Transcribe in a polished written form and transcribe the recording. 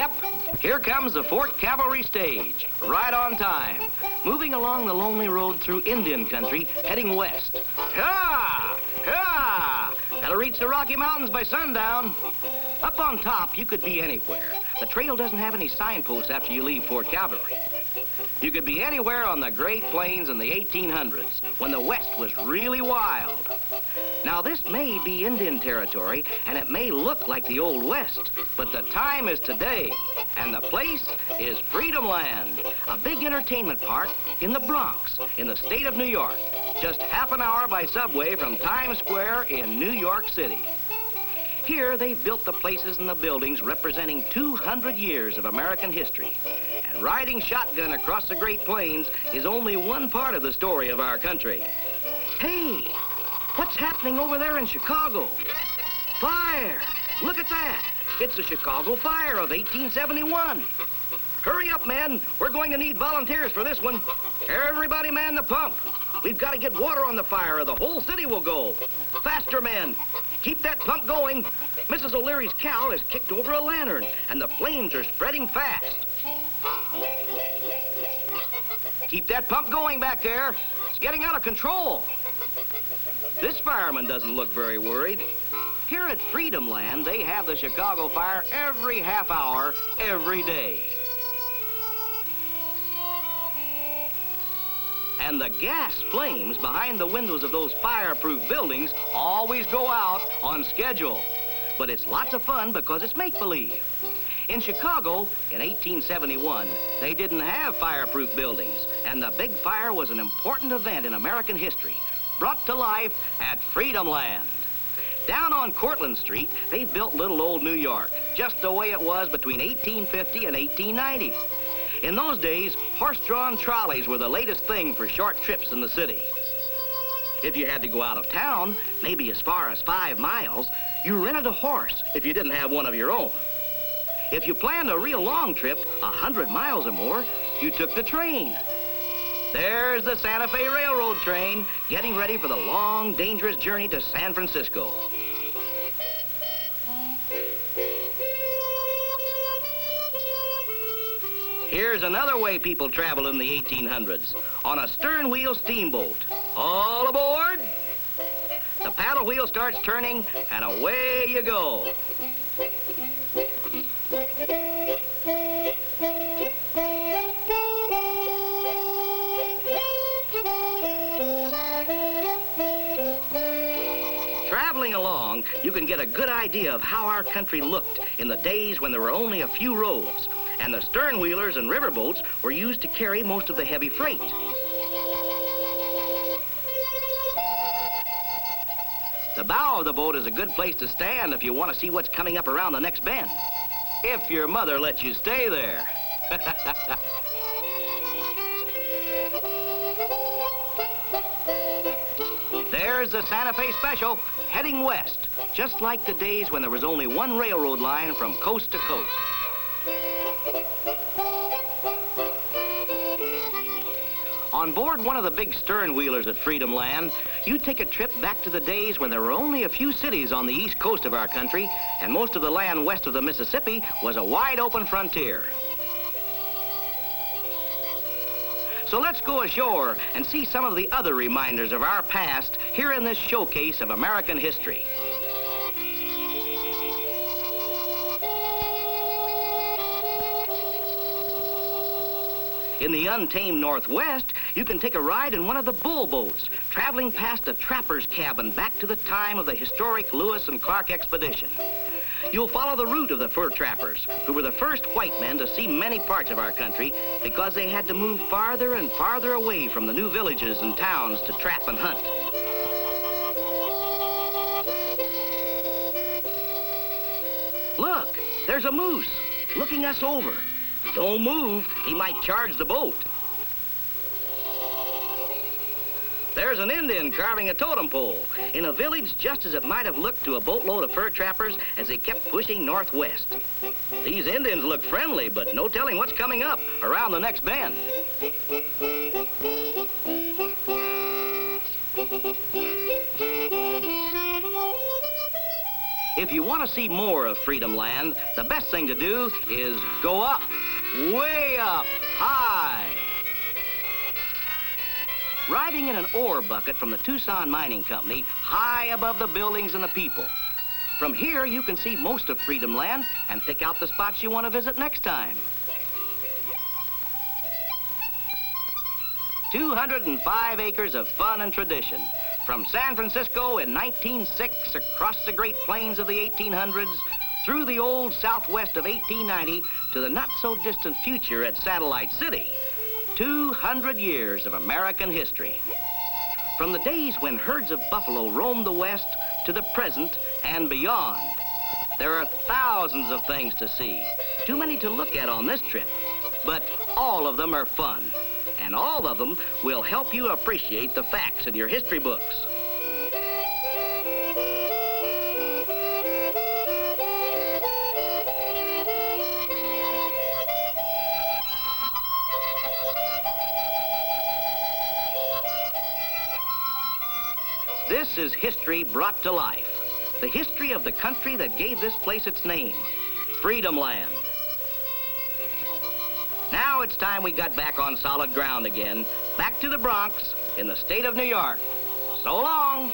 Yep, here comes the 4th Cavalry stage, right on time, moving along the lonely road through Indian country, heading west. Ha! Ha! Gotta reach the Rocky Mountains by sundown. Up on top, you could be anywhere. The trail doesn't have any signposts after you leave Fort Cavalry. You could be anywhere on the Great Plains in the 1800s, when the West was really wild. Now, this may be Indian territory, and it may look like the Old West, but the time is today, and the place is Freedomland, a big entertainment park in the Bronx, in the state of New York, just half an hour by subway from Times Square in New York City. Here, they've built the places and the buildings representing 200 years of American history. And riding shotgun across the Great Plains is only one part of the story of our country. Hey, what's happening over there in Chicago? Fire! Look at that! It's the Chicago Fire of 1871. Hurry up, men. We're going to need volunteers for this one. Everybody man the pump. We've got to get water on the fire or the whole city will go. Faster, men. Keep that pump going. Mrs. O'Leary's cow has kicked over a lantern, and the flames are spreading fast. Keep that pump going back there. It's getting out of control. This fireman doesn't look very worried. Here at Freedomland, they have the Chicago Fire every half hour, every day. And the gas flames behind the windows of those fireproof buildings always go out on schedule. But it's lots of fun because it's make-believe. In Chicago, in 1871, they didn't have fireproof buildings, and the big fire was an important event in American history, brought to life at Freedomland. Down on Cortlandt Street, they've built little old New York, just the way it was between 1850 and 1890. In those days, horse-drawn trolleys were the latest thing for short trips in the city. If you had to go out of town, maybe as far as 5 miles, you rented a horse if you didn't have one of your own. If you planned a real long trip, 100 miles or more, you took the train. There's the Santa Fe Railroad train, getting ready for the long, dangerous journey to San Francisco. Here's another way people traveled in the 1800s, on a stern-wheel steamboat. All aboard! The paddle wheel starts turning, and away you go. Traveling along, you can get a good idea of how our country looked in the days when there were only a few roads, and the stern-wheelers and riverboats were used to carry most of the heavy freight. The bow of the boat is a good place to stand if you want to see what's coming up around the next bend. If your mother lets you stay there. There's the Santa Fe Special, heading west, just like the days when there was only one railroad line from coast to coast. On board one of the big stern-wheelers at Freedomland, you take a trip back to the days when there were only a few cities on the east coast of our country, and most of the land west of the Mississippi was a wide-open frontier. So let's go ashore and see some of the other reminders of our past here in this showcase of American history. In the untamed Northwest, you can take a ride in one of the bull boats, traveling past a trapper's cabin back to the time of the historic Lewis and Clark expedition. You'll follow the route of the fur trappers, who were the first white men to see many parts of our country because they had to move farther and farther away from the new villages and towns to trap and hunt. Look, there's a moose looking us over. Don't move, he might charge the boat. There's an Indian carving a totem pole in a village just as it might have looked to a boatload of fur trappers as they kept pushing northwest. These Indians look friendly, but no telling what's coming up around the next bend. If you want to see more of Freedomland, the best thing to do is go up, way up, high. Riding in an ore bucket from the Tucson Mining Company, high above the buildings and the people. From here, you can see most of Freedomland and pick out the spots you want to visit next time. 205 acres of fun and tradition. From San Francisco in 1906, across the Great Plains of the 1800s, through the old Southwest of 1890, to the not-so-distant future at Satellite City. 200 years of American history. From the days when herds of buffalo roamed the West to the present and beyond. There are thousands of things to see, too many to look at on this trip, but all of them are fun, and all of them will help you appreciate the facts in your history books. This is history brought to life. The history of the country that gave this place its name, Freedomland. Now it's time we got back on solid ground again, back to the Bronx in the state of New York. So long.